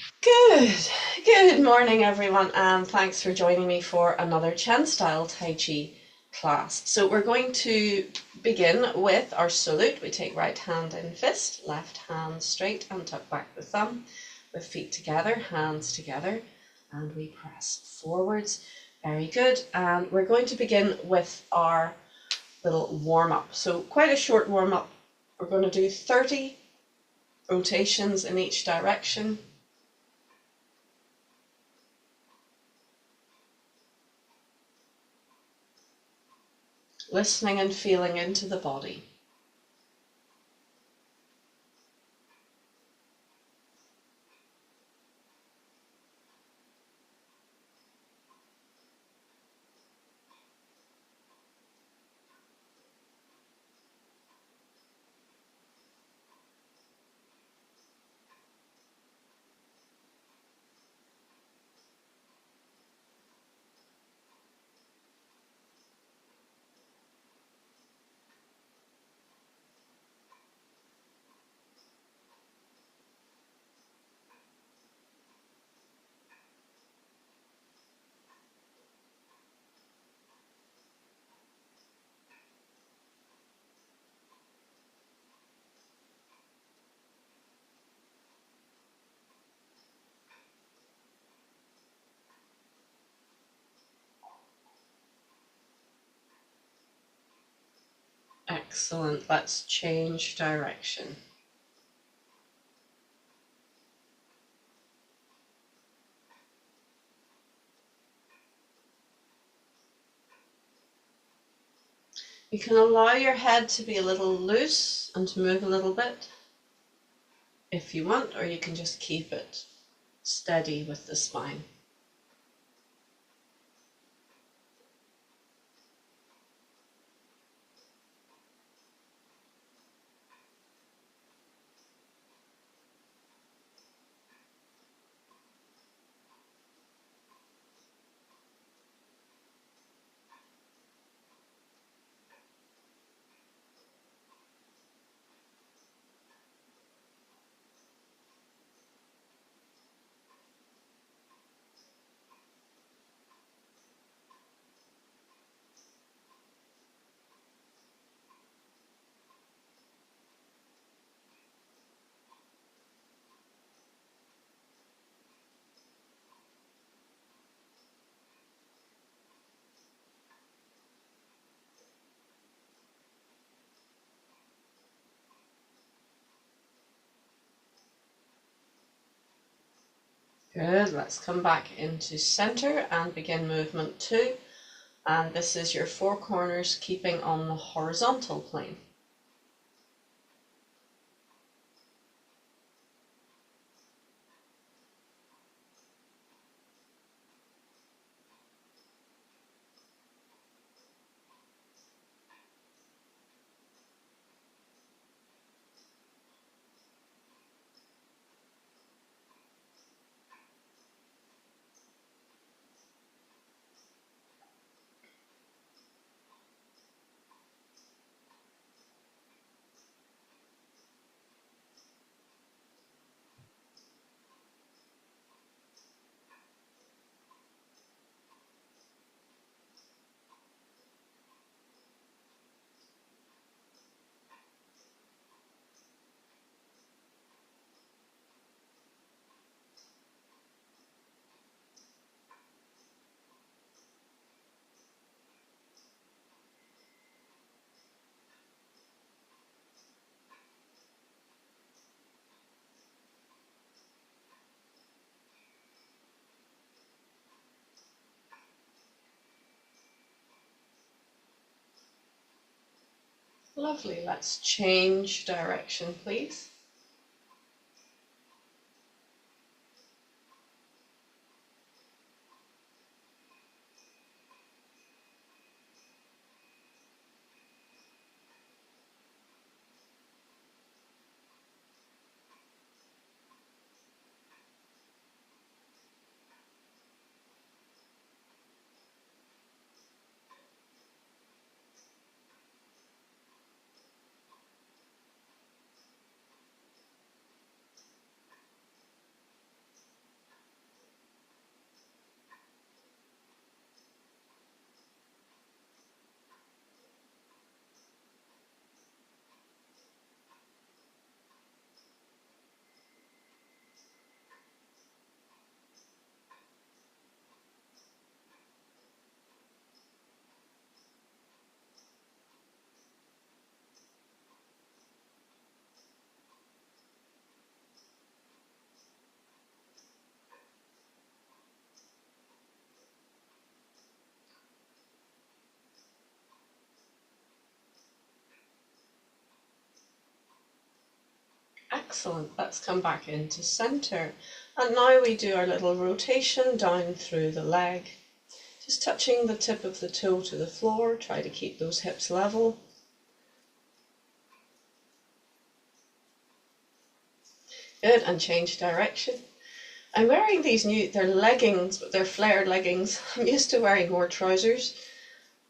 Good morning everyone, and thanks for joining me for another Chen style Tai Chi class. So we're going to begin with our salute. We take right hand in fist, left hand straight and tuck back the thumb with feet together, hands together, and we press forwards. Very good. And we're going to begin with our little warm-up. So quite a short warm-up. We're going to do 30 rotations in each direction. Listening and feeling into the body. Excellent. Let's change direction. You can allow your head to be a little loose and to move a little bit if you want, or you can just keep it steady with the spine. Good. Let's come back into center and begin movement 2. And this is your 4 corners keeping on the horizontal plane. Lovely. Let's change direction, please. Excellent. Let's come back into center. And now we do our little rotation down through the leg. Just touching the tip of the toe to the floor. Try to keep those hips level. Good, and change direction. I'm wearing these they're leggings, but they're flared leggings. I'm used to wearing more trousers.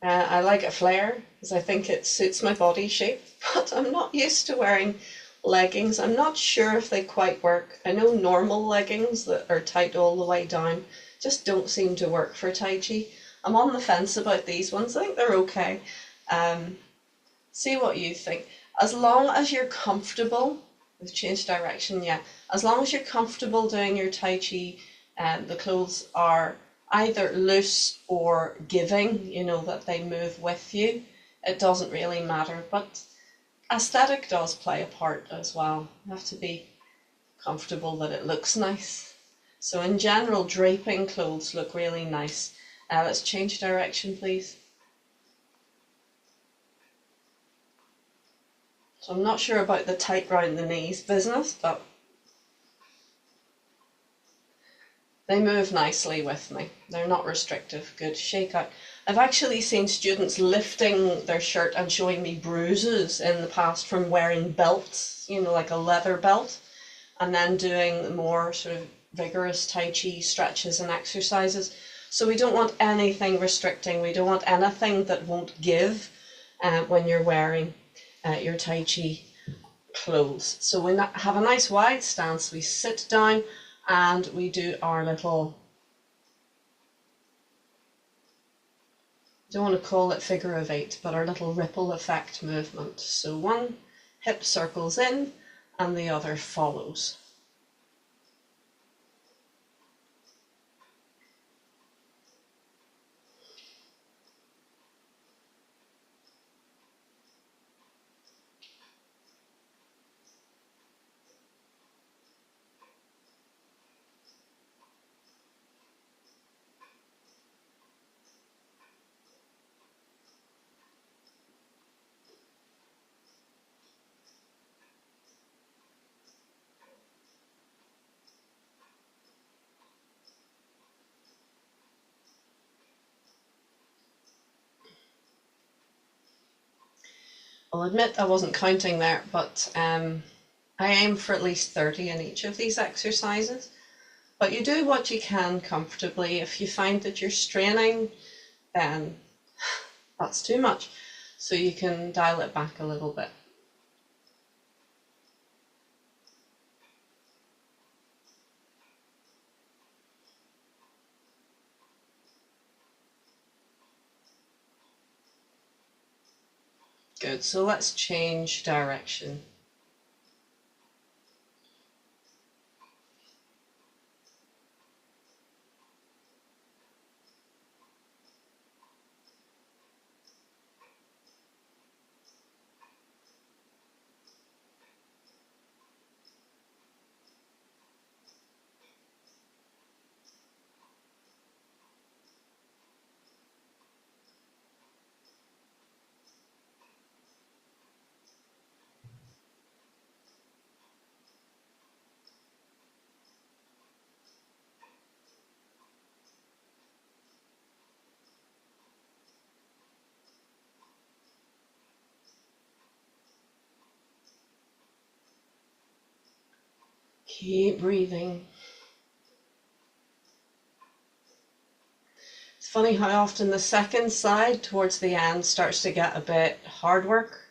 I like a flare because I think it suits my body shape, but I'm not used to wearing leggings. I'm not sure if they quite work. I know normal leggings that are tight all the way down just don't seem to work for Tai Chi. I'm on the fence about these ones. I think they're okay. See what you think. As long as you're comfortable, we've changed direction, yeah. As long as you're comfortable doing your Tai Chi, the clothes are either loose or giving, you know, that they move with you. It doesn't really matter, but aesthetic does play a part as well. You have to be comfortable that it looks nice. So in general, draping clothes look really nice. Let's change direction, please. So I'm not sure about the tight round the knees business, but they move nicely with me. They're not restrictive. Good. Shake out. I've actually seen students lifting their shirt and showing me bruises in the past from wearing belts, you know, like a leather belt, and then doing more sort of vigorous Tai Chi stretches and exercises. So we don't want anything restricting. We don't want anything that won't give when you're wearing your Tai Chi clothes. So we have a nice wide stance. We sit down and we do our little, I don't want to call it figure of eight, but our little ripple effect movement. So one hip circles in and the other follows. I'll admit I wasn't counting there, but I aim for at least 30 in each of these exercises. But you do what you can comfortably. If you find that you're straining, then that's too much. So you can dial it back a little bit. Good, so let's change direction. Keep breathing. It's funny how often the second side towards the end starts to get a bit hard work.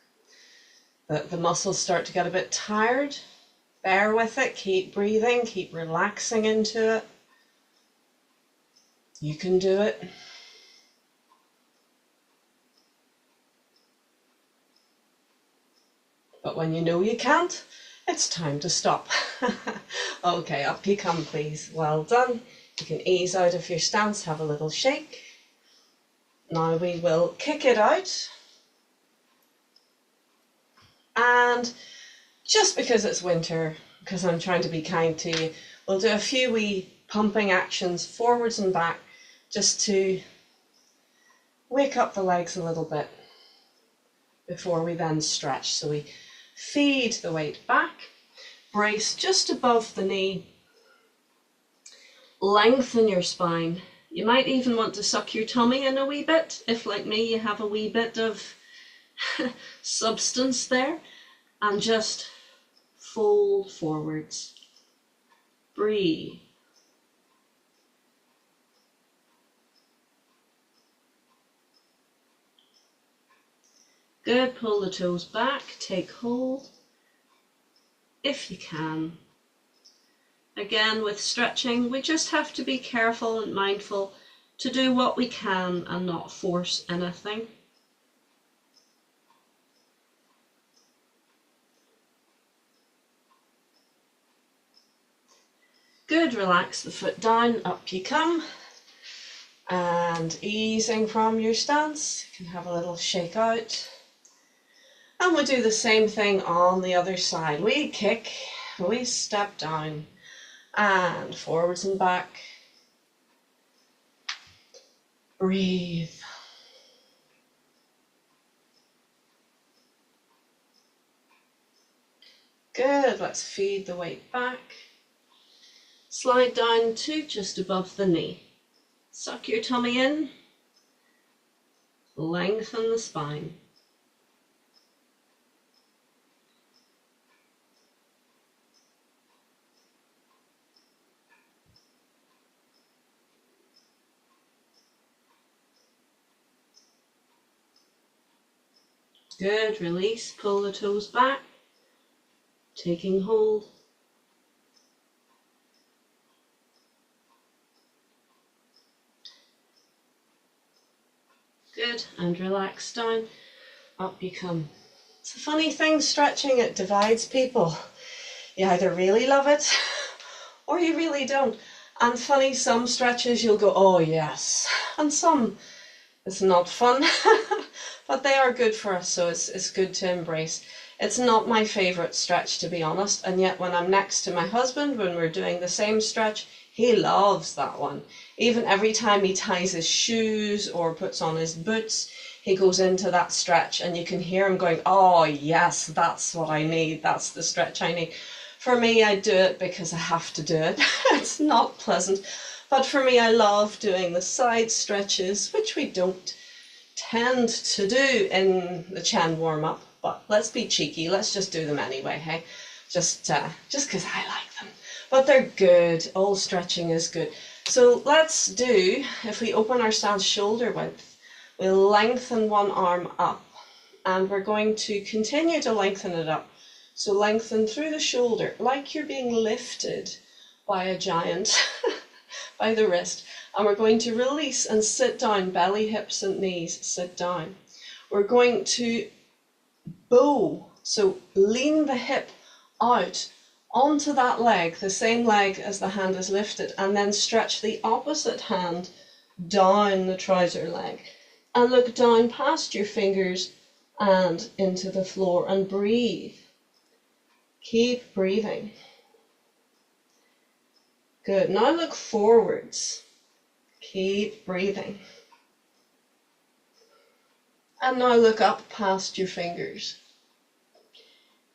The muscles start to get a bit tired. Bear with it, keep breathing, keep relaxing into it. You can do it. But when you know you can't, it's time to stop. Okay, up you come, please. Well done. You can ease out of your stance, have a little shake. Now we will kick it out. And just because it's winter, because I'm trying to be kind to you, we'll do a few wee pumping actions forwards and back just to wake up the legs a little bit before we then stretch. So we feed the weight back brace just above the knee. Lengthen your spine. You might even want to suck your tummy in a wee bit, if like me you have a wee bit of substance there, and just fold forwards. Breathe. Good, pull the toes back, take hold, if you can. Again, with stretching, we just have to be careful and mindful to do what we can and not force anything. Good, relax the foot down, up you come. And easing from your stance, you can have a little shake out. And we'll do the same thing on the other side. We kick, we step down, and forwards and back. Breathe. Good, let's feed the weight back. Slide down to just above the knee. Suck your tummy in. Lengthen the spine. Good, release, pull the toes back, taking hold. Good, and relax down, up you come. It's a funny thing, stretching, it divides people. You either really love it or you really don't. And funny, some stretches you'll go, oh yes, and some it's not fun, but they are good for us, so it's good to embrace. It's not my favourite stretch, to be honest, and yet when I'm next to my husband, when we're doing the same stretch, he loves that one. Even every time he ties his shoes or puts on his boots, he goes into that stretch and you can hear him going, oh yes, that's what I need, that's the stretch I need. For me, I do it because I have to do it. It's not pleasant. But for me, I love doing the side stretches, which we don't tend to do in the Chen warm-up. But let's be cheeky, let's just do them anyway, hey? Just because I like them. But they're good, all stretching is good. So let's do, if we open our stance shoulder width, we'll lengthen one arm up. And we're going to continue to lengthen it up. So lengthen through the shoulder, like you're being lifted by a giant. By the wrist, and we're going to release and sit down, belly, hips and knees, sit down. We're going to bow, so lean the hip out onto that leg, the same leg as the hand is lifted, and then stretch the opposite hand down the trouser leg and look down past your fingers and into the floor and breathe. Keep breathing. Good. Now look forwards. Keep breathing. And now look up past your fingers.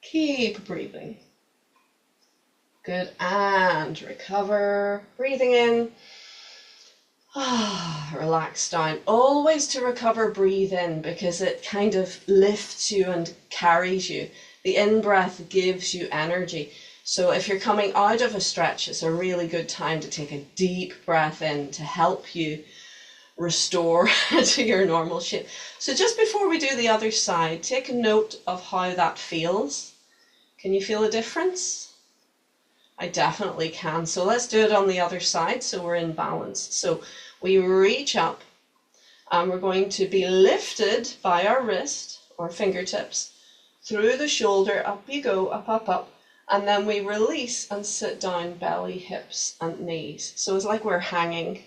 Keep breathing. Good. And recover. Breathing in. Relax down. Always to recover, breathe in, because it kind of lifts you and carries you. The in-breath gives you energy. So if you're coming out of a stretch, it's a really good time to take a deep breath in to help you restore to your normal shape. So just before we do the other side, take a note of how that feels. Can you feel a difference? I definitely can. So let's do it on the other side so we're in balance. So we reach up and we're going to be lifted by our wrist or fingertips through the shoulder. Up you go, up, up, up. And then we release and sit down, belly, hips and knees. So it's like we're hanging,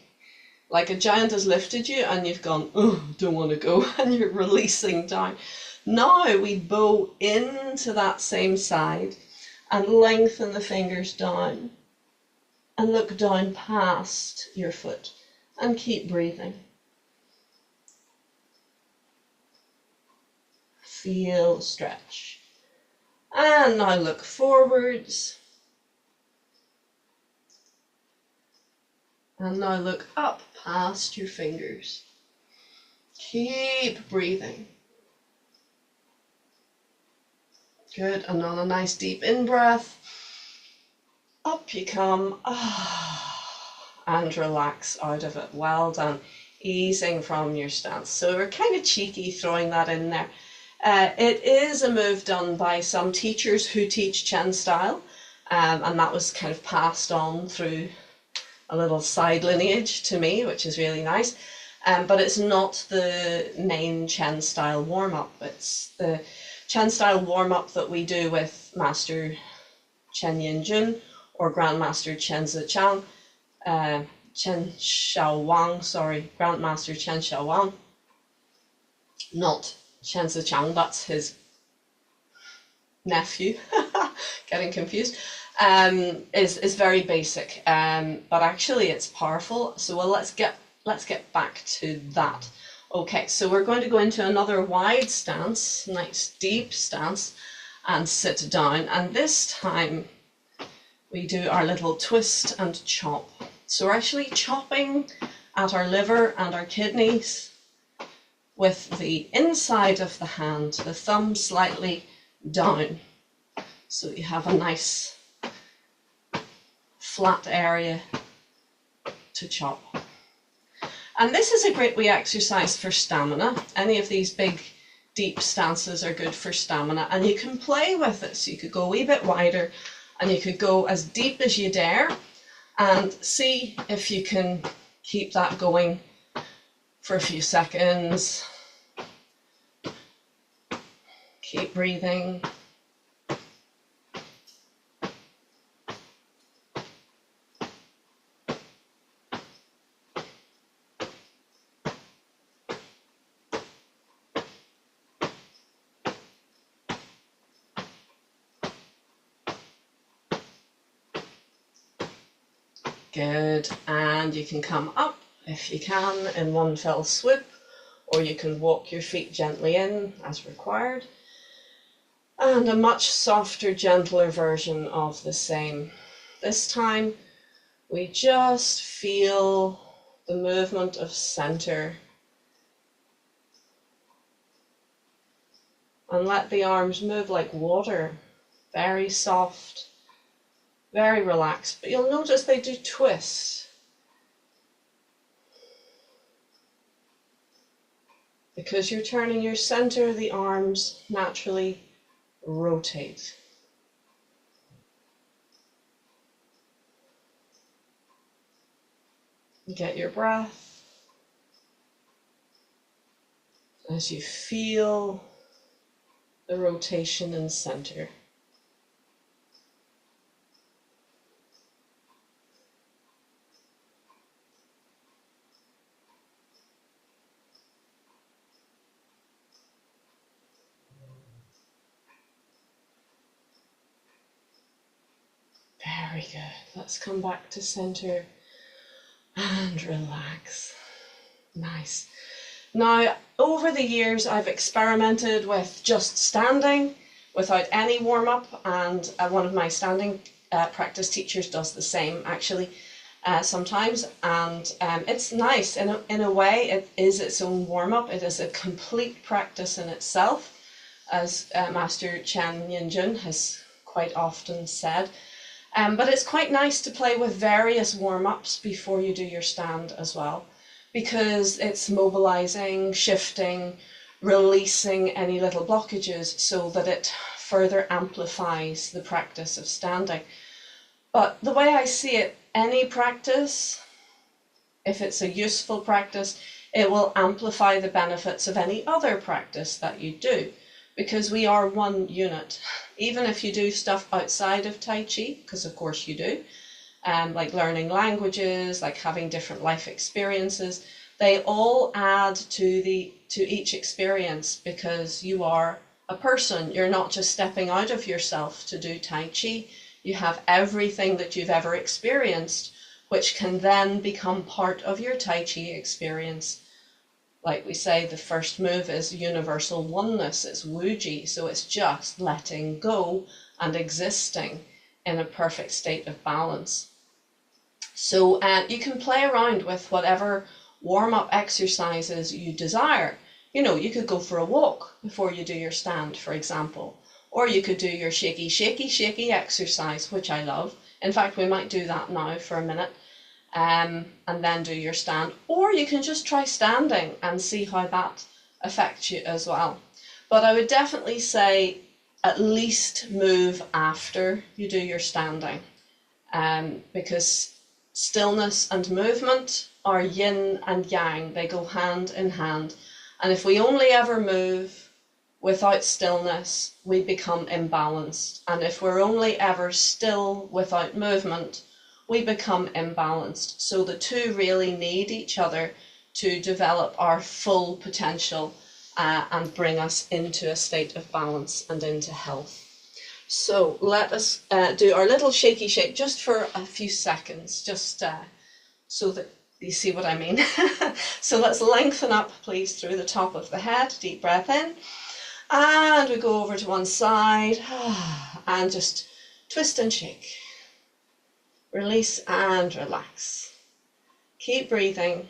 like a giant has lifted you and you've gone, oh, don't want to go, and you're releasing down. Now we bow into that same side and lengthen the fingers down and look down past your foot and keep breathing. Feel the stretch. And now look forwards, And now look up past your fingers. Keep breathing. Good, and on a nice deep in-breath, up you come, and relax out of it. Well done. Easing from your stance. So we're kind of cheeky throwing that in there. It is a move done by some teachers who teach Chen style, and that was kind of passed on through a little side lineage to me, which is really nice. But it's not the main Chen style warm-up. It's the Chen style warm-up that we do with Master Chen Yinjun or Grandmaster Chen Zichang, Chen Xiaowang, sorry, Grandmaster Chen Xiaowang, not Chen Zichang, that's his nephew, getting confused, is very basic, but actually it's powerful. So well, let's get back to that. Okay, so we're going to go into another wide stance, nice deep stance, and sit down. And this time we do our little twist and chop. So we're actually chopping at our liver and our kidneys with the inside of the hand, the thumb slightly down. So you have a nice flat area to chop. And this is a great wee exercise for stamina. Any of these big deep stances are good for stamina, and you can play with it. So you could go a wee bit wider and you could go as deep as you dare and see if you can keep that going for a few seconds. Keep breathing. Good, and you can come up if you can in one fell swoop, or you can walk your feet gently in as required. And a much softer, gentler version of the same. This time we just feel the movement of center. And let the arms move like water, very soft, very relaxed, but you'll notice they do twist. Because you're turning your center, the arms naturally rotate. You get your breath as you feel the rotation in center. Very good. Let's come back to center and relax. Nice. Now, over the years, I've experimented with just standing without any warm-up, and one of my standing practice teachers does the same, actually, sometimes, and it's nice. In a way, it is its own warm-up. It is a complete practice in itself, as Master Chen Yinjun has quite often said. But it's quite nice to play with various warm-ups before you do your stand as well, because it's mobilizing, shifting, releasing any little blockages so that it further amplifies the practice of standing. But the way I see it, any practice, if it's a useful practice, it will amplify the benefits of any other practice that you do, because we are one unit. Even if you do stuff outside of Tai Chi, because of course you do, like learning languages, like having different life experiences, they all add to each experience, because you are a person. You're not just stepping out of yourself to do Tai Chi. You have everything that you've ever experienced, which can then become part of your Tai Chi experience. Like we say, the first move is universal oneness, it's Wuji, so it's just letting go and existing in a perfect state of balance. So you can play around with whatever warm-up exercises you desire. You know, you could go for a walk before you do your stand, for example, or you could do your shaky, shaky, shaky exercise, which I love. In fact, we might do that now for a minute, and then do your stand, or you can just try standing and see how that affects you as well. But I would definitely say at least move after you do your standing, because stillness and movement are yin and yang. They go hand in hand. And if we only ever move without stillness, we become imbalanced. And if we're only ever still without movement, we become imbalanced. So the two really need each other to develop our full potential and bring us into a state of balance and into health. So let us do our little shaky shake just for a few seconds, just so that you see what I mean. So let's lengthen up, please, through the top of the head. Deep breath in. And we go over to one side and just twist and shake. Release and relax. Keep breathing.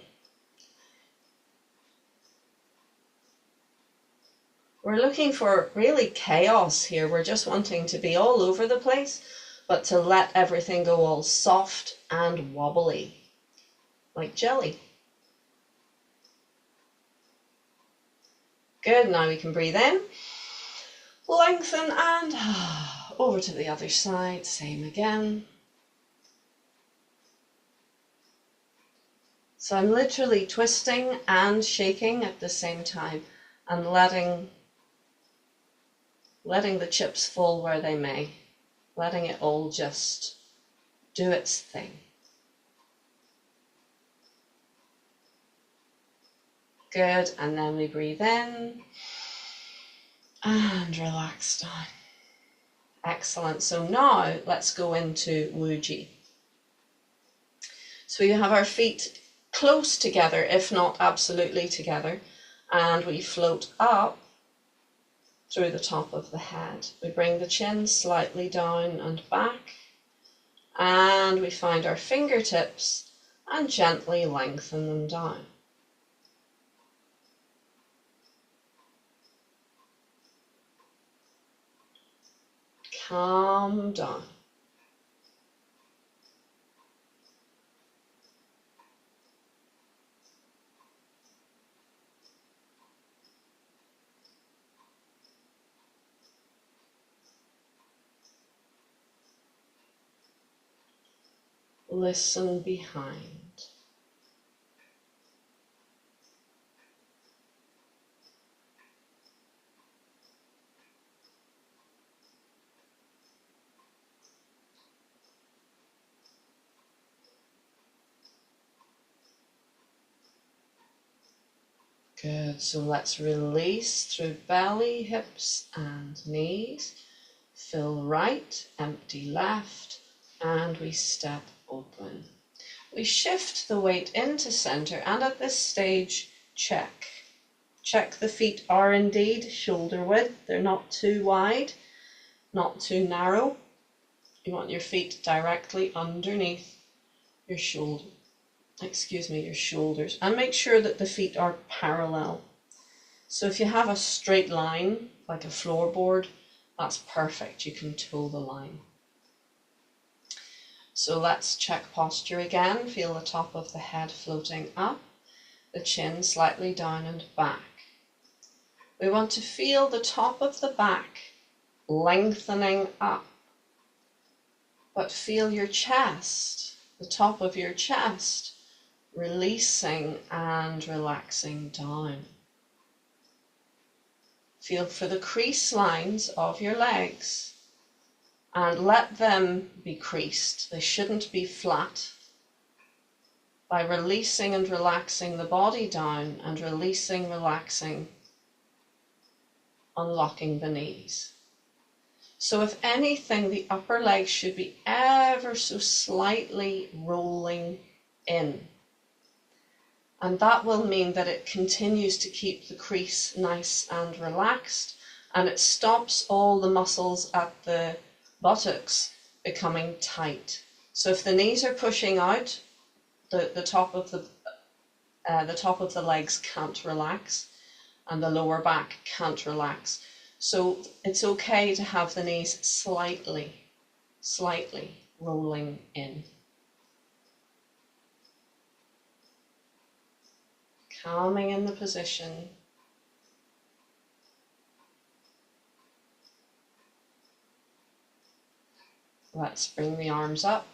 We're looking for really chaos here. We're just wanting to be all over the place, but to let everything go all soft and wobbly, like jelly. Good, now we can breathe in, lengthen, and over to the other side, same again. So I'm literally twisting and shaking at the same time and letting the chips fall where they may, letting it all just do its thing. Good, and then we breathe in and relax down. Excellent. So now let's go into Wuji. So we have our feet close together, if not absolutely together, and we float up through the top of the head. We bring the chin slightly down and back, and we find our fingertips and gently lengthen them down. Calm down. Listen behind. Good, so let's release through belly, hips and knees. Fill right, empty left, and we step open. We shift the weight into center, and at this stage, check. Check the feet are indeed shoulder width. They're not too wide, not too narrow. You want your feet directly underneath your shoulder. Your shoulders, and make sure that the feet are parallel. So if you have a straight line, like a floorboard, that's perfect. You can toe the line. So let's check posture again. Feel the top of the head floating up, the chin slightly down and back. We want to feel the top of the back lengthening up, but feel your chest, the top of your chest, releasing and relaxing down. Feel for the crease lines of your legs and let them be creased. They shouldn't be flat. By releasing and relaxing the body down and releasing, relaxing, unlocking the knees. So if anything, the upper leg should be ever so slightly rolling in. And that will mean that it continues to keep the crease nice and relaxed, and it stops all the muscles at the buttocks becoming tight. So if the knees are pushing out, the top of the legs can't relax, and the lower back can't relax. So it's okay to have the knees slightly rolling in. Calming in the position. Let's bring the arms up.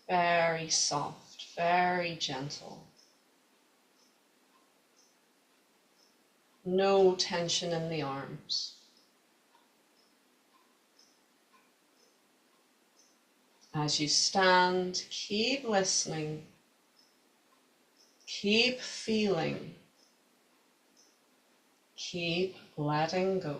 Very soft, very gentle. No tension in the arms. As you stand, keep listening, keep feeling, keep letting go.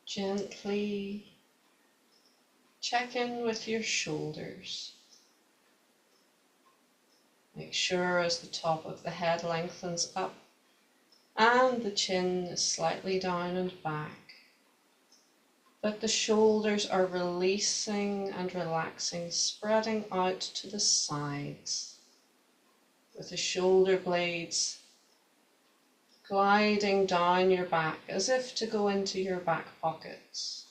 Gently check in with your shoulders. Make sure as the top of the head lengthens up and the chin is slightly down and back, that the shoulders are releasing and relaxing, spreading out to the sides, with the shoulder blades gliding down your back as if to go into your back pockets.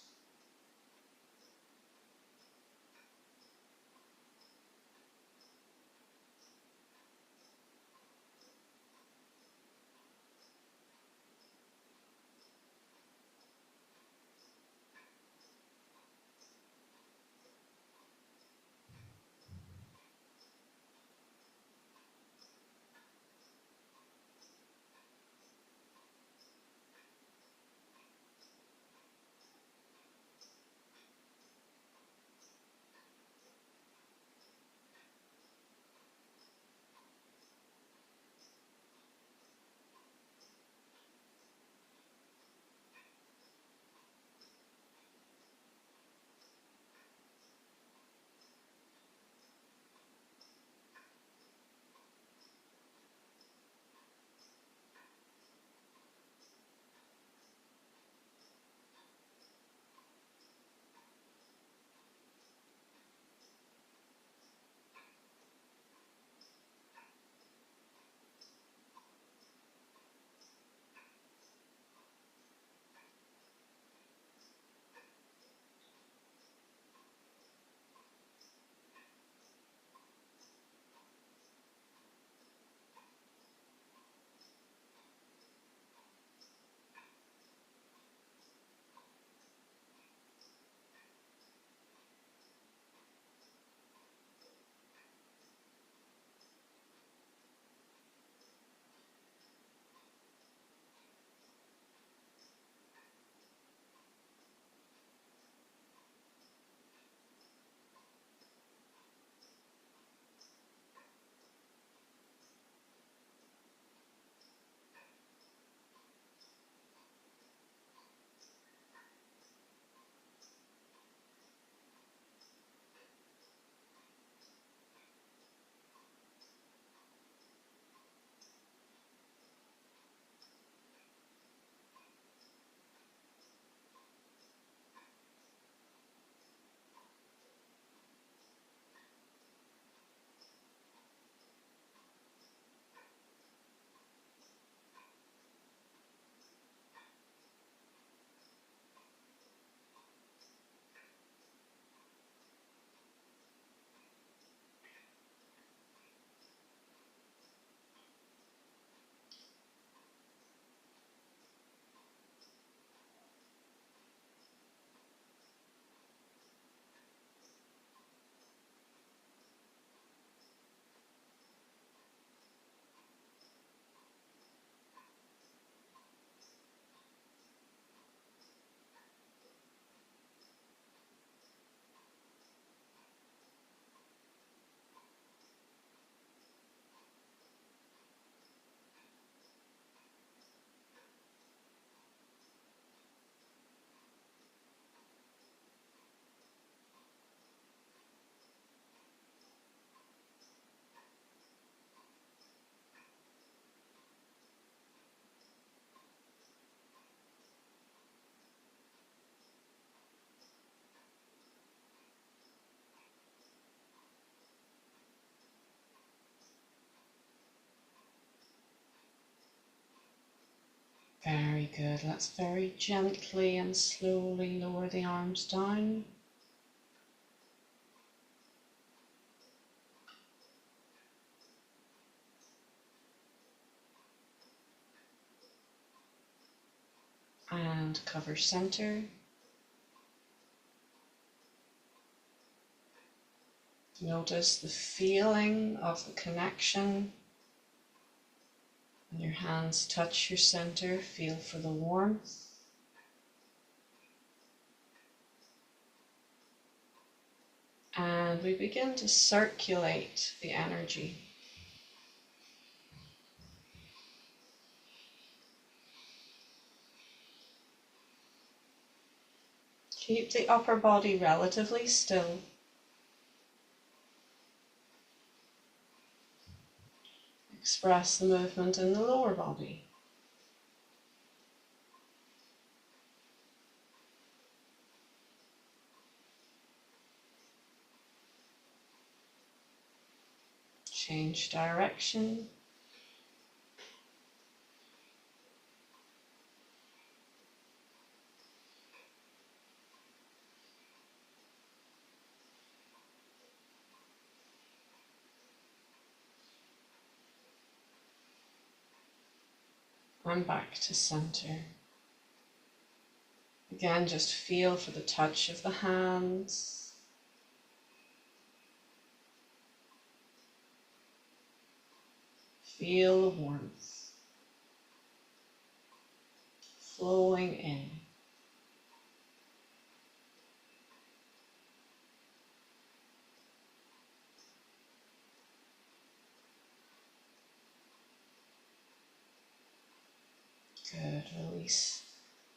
Very good. Let's very gently and slowly lower the arms down. And cover center. Notice the feeling of the connection. When your hands touch your center, feel for the warmth. And we begin to circulate the energy. Keep the upper body relatively still. Express the movement in the lower body. Change direction. And back to center. Again, just feel for the touch of the hands. Feel the warmth flowing in. Good, release.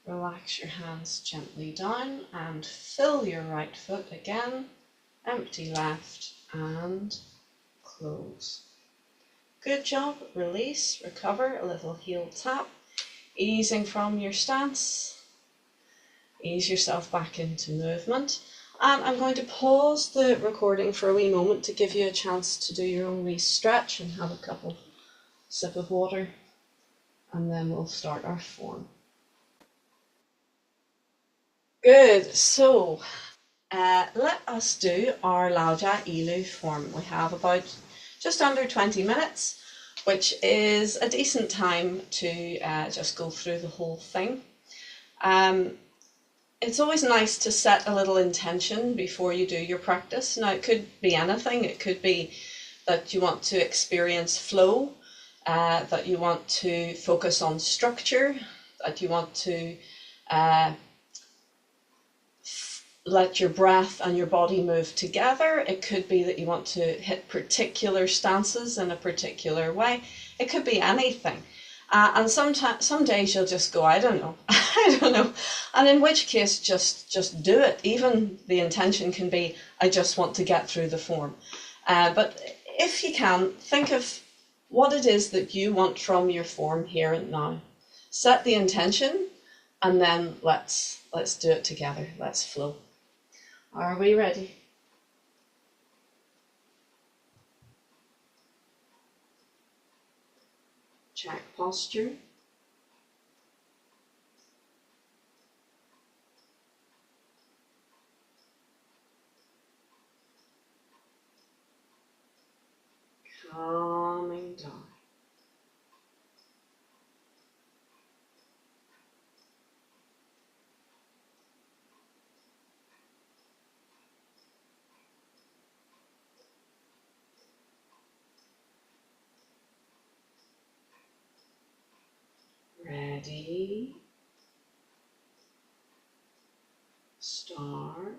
Relax your hands gently down and fill your right foot again. Empty left and close. Good job. Release, recover, a little heel tap. Easing from your stance. Ease yourself back into movement. And I'm going to pause the recording for a wee moment to give you a chance to do your own wee stretch and have a couple sip of water. And then we'll start our form. Good, so let us do our Lao Jia Ilu form. We have about just under 20 minutes, which is a decent time to just go through the whole thing. It's always nice to set a little intention before you do your practice. Now, it could be anything. It could be that you want to experience flow, that you want to focus on structure, that you want to let your breath and your body move together. It could be that you want to hit particular stances in a particular way. It could be anything. And some days you'll just go, I don't know, I don't know. And in which case, just do it. Even the intention can be, I just want to get through the form. But if you can, think of what it is that you want from your form here and now. Set the intention, and then let's do it together. Let's flow. Are we ready? Check posture. Calming down. Ready. Start.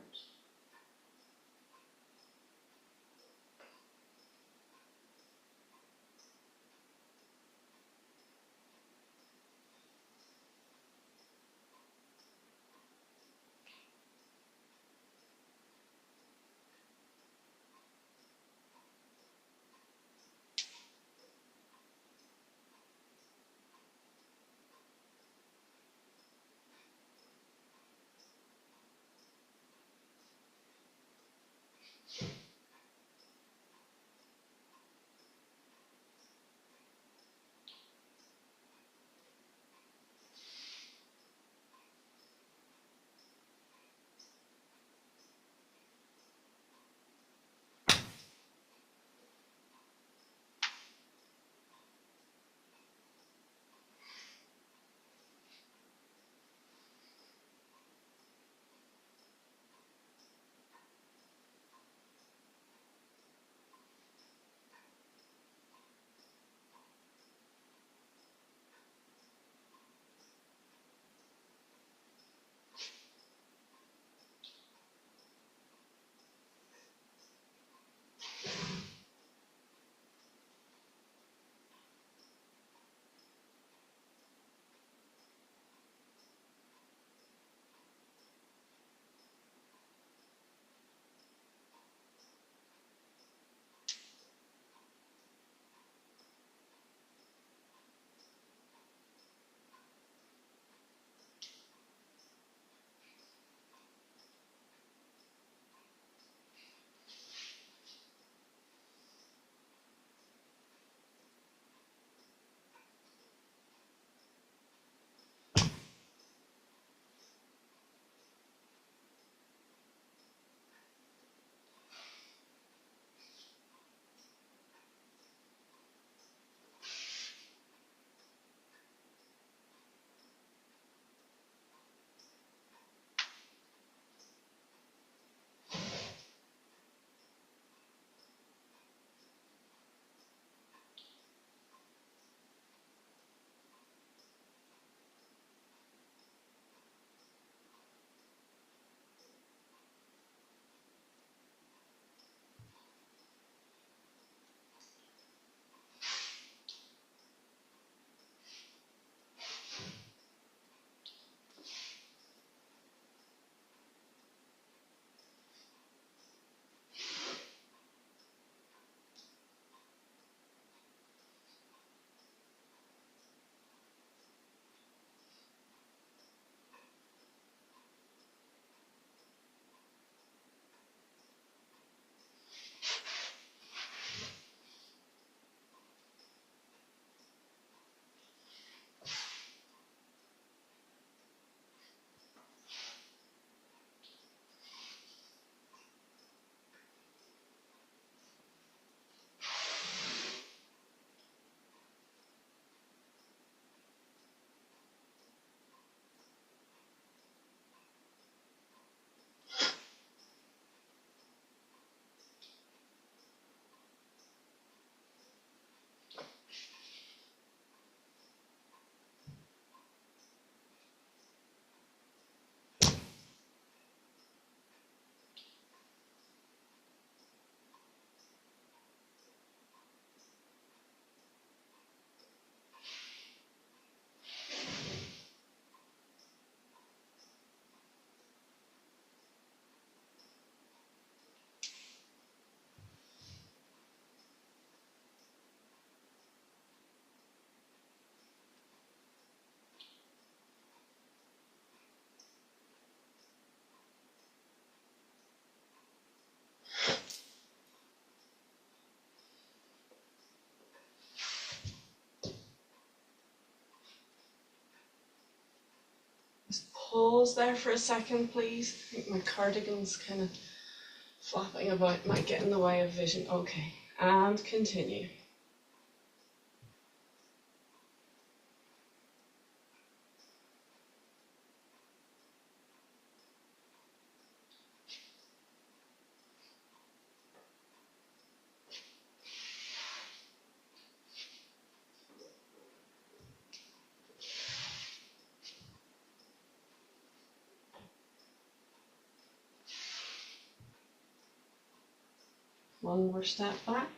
pause there for a second, please. I think my cardigan's kind of flapping about, might get in the way of vision. Okay, and continue. One more step back.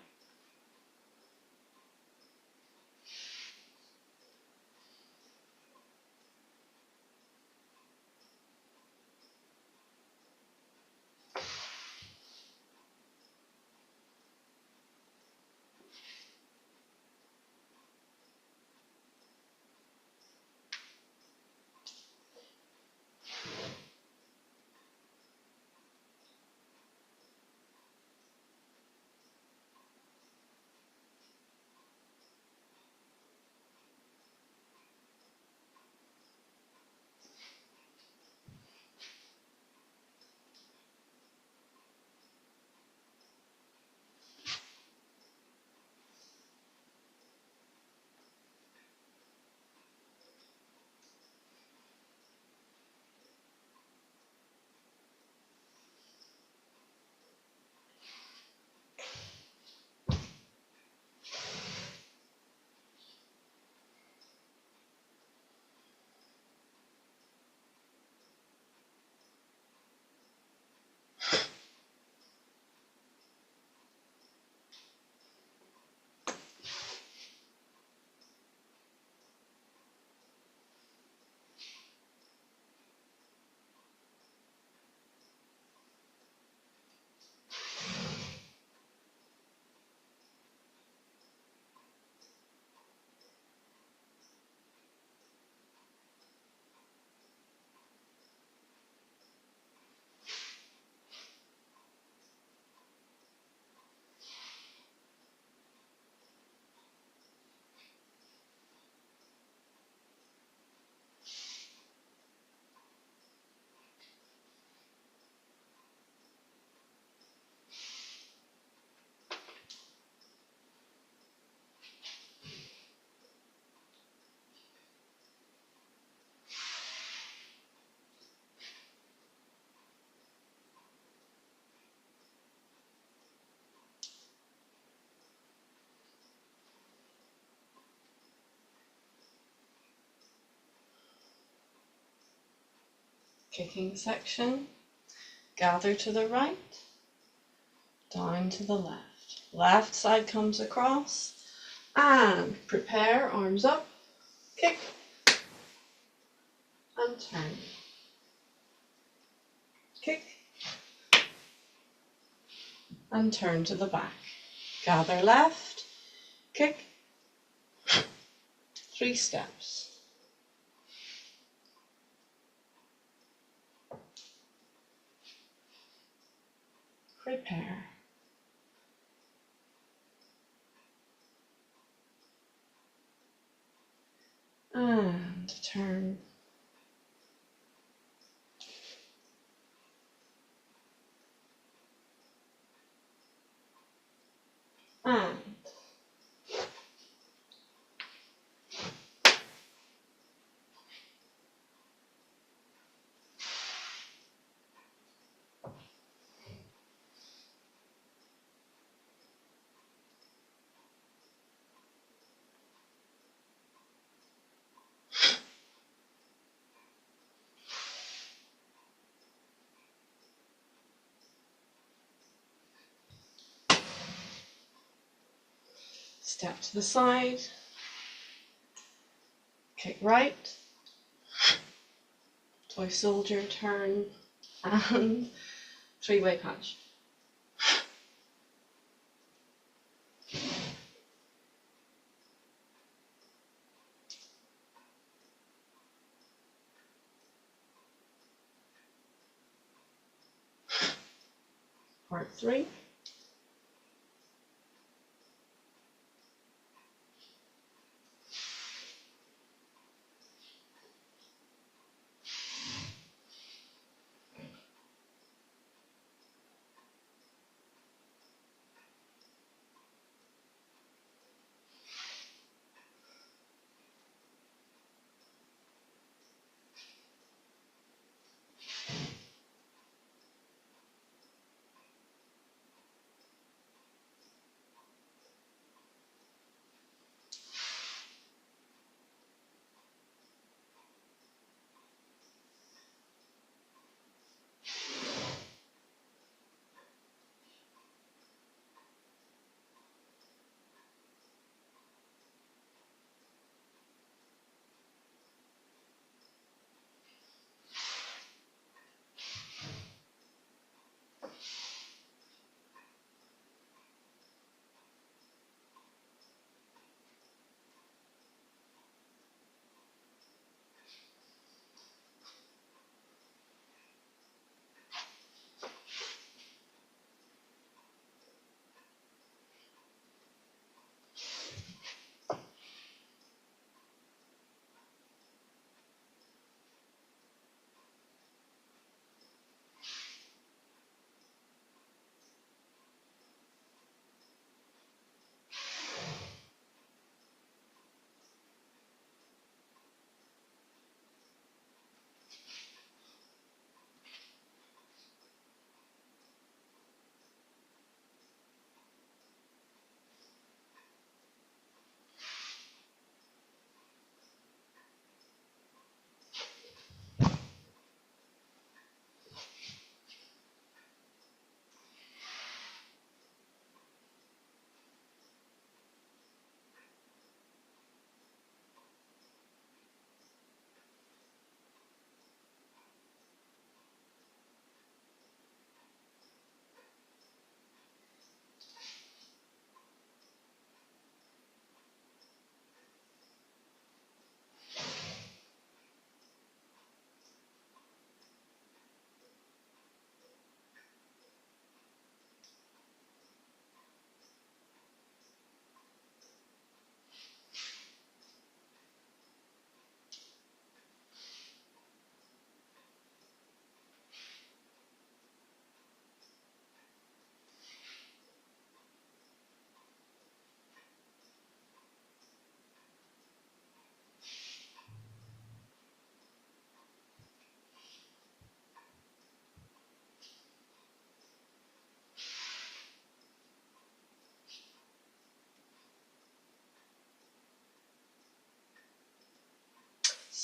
Kicking section. Gather to the right, down to the left. Left side comes across, and prepare, arms up, kick, and turn. Kick, and turn to the back. Gather left, kick, 3 steps. Prepare. And turn. And step to the side, kick right, toy soldier, turn, and 3-way punch. Part 3.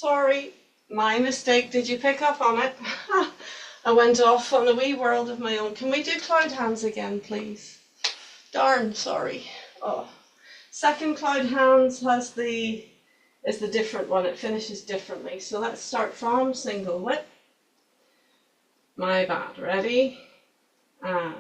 Sorry, my mistake. Did you pick up on it? I went off on a wee world of my own. Can we do cloud hands again, please? Darn, sorry. Oh. Second cloud hands is the different one. It finishes differently. So let's start from single whip. My bad. Ready? And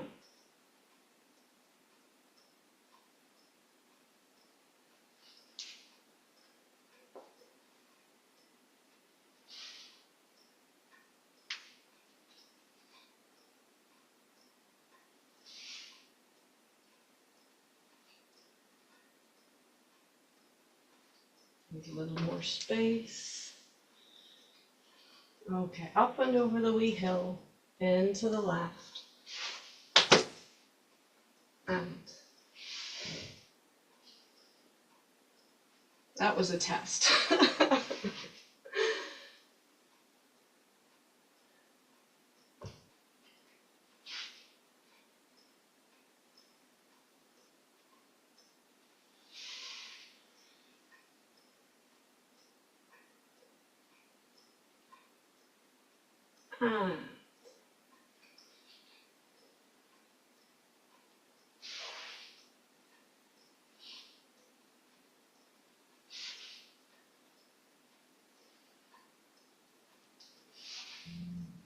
need a little more space. Okay, up and over the wee hill, into the left, and that was a test. And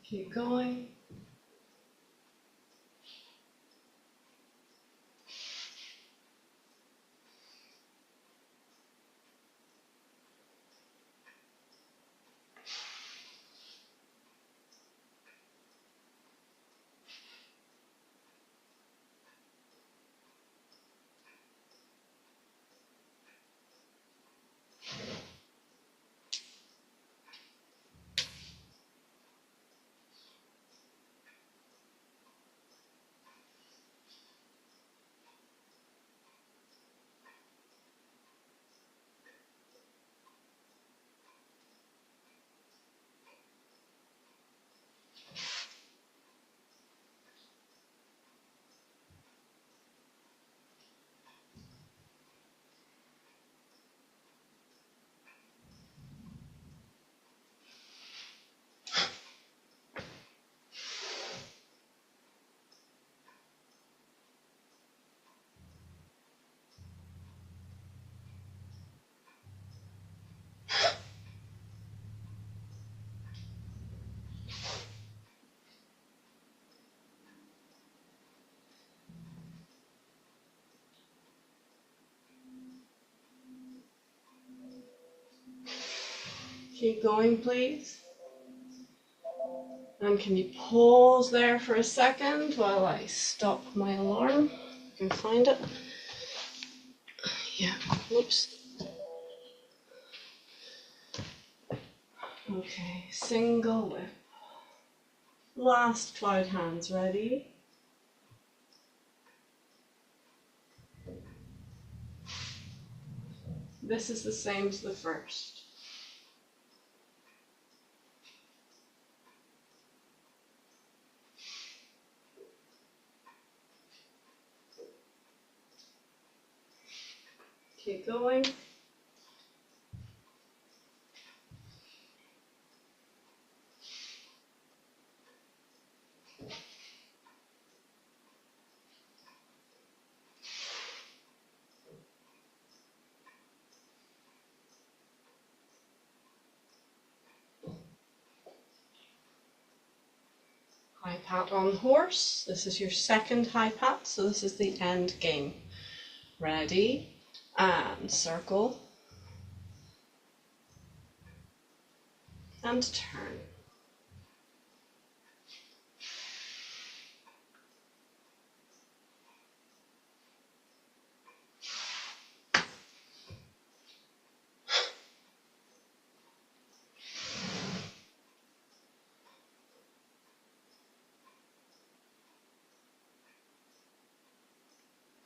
keep going. Keep going, please. And can you pause there for a second while I stop my alarm? I can find it. Yeah, whoops. Okay, single whip. Last cloud hands, ready? This is the same as the first. Keep going. High pat on horse. This is your second high pat, so this is the end game. Ready? And circle. And turn.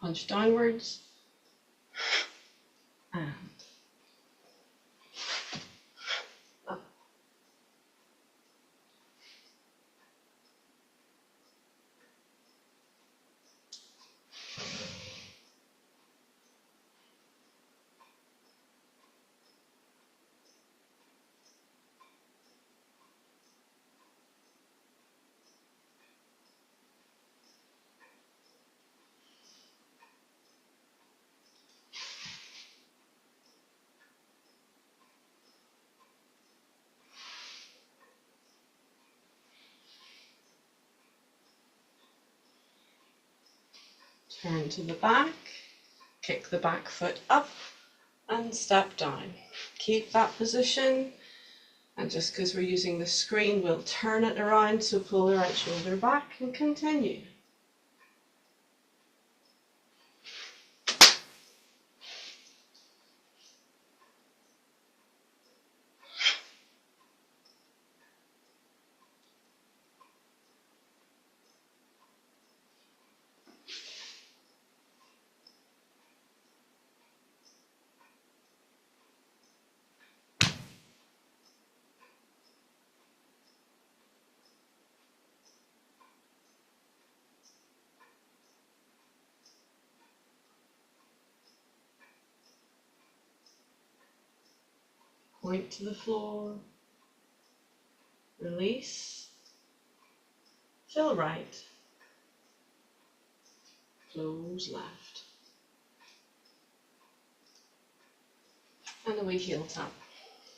Punch downwards. And up. Turn to the back, kick the back foot up and step down. Keep that position, and just because we're using the screen, we'll turn it around, so pull the right shoulder back and continue. Point to the floor, release, fill right, close left, and a wee heel tap.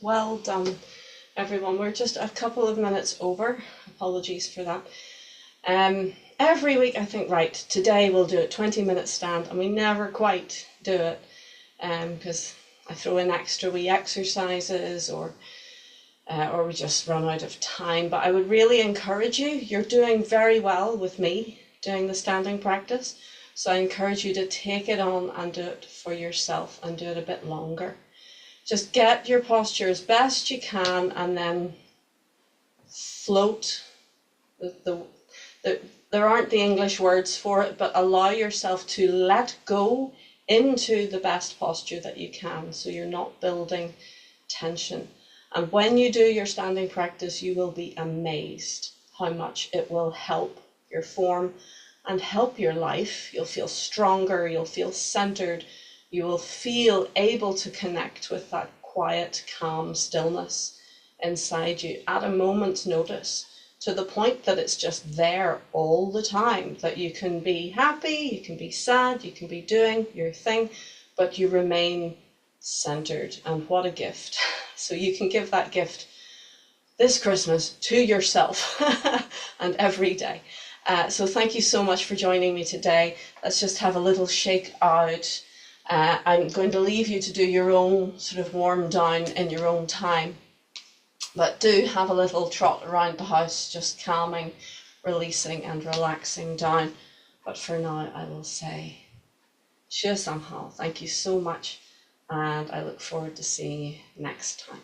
Well done, everyone. We're just a couple of minutes over. Apologies for that. Every week I think, right, today we'll do a 20-minute stand, and we never quite do it because I throw in extra wee exercises or we just run out of time. But I would really encourage you. You're doing very well with me doing the standing practice, so I encourage you to take it on and do it for yourself and do it a bit longer. Just get your posture as best you can and then float. There aren't the English words for it, but allow yourself to let go into the best posture that you can, so you're not building tension. And when you do your standing practice, you will be amazed how much it will help your form and help your life. You'll feel stronger, you'll feel centered, you will feel able to connect with that quiet, calm stillness inside you at a moment's notice, to the point that it's just there all the time, that you can be happy, you can be sad, you can be doing your thing, but you remain centered. And what a gift. So you can give that gift this Christmas to yourself and every day. So thank you so much for joining me today. Let's just have a little shake out. I'm going to leave you to do your own sort of warm down in your own time. But do have a little trot around the house, just calming, releasing and relaxing down. But for now, I will say, Xue Samhao, thank you so much. And I look forward to seeing you next time.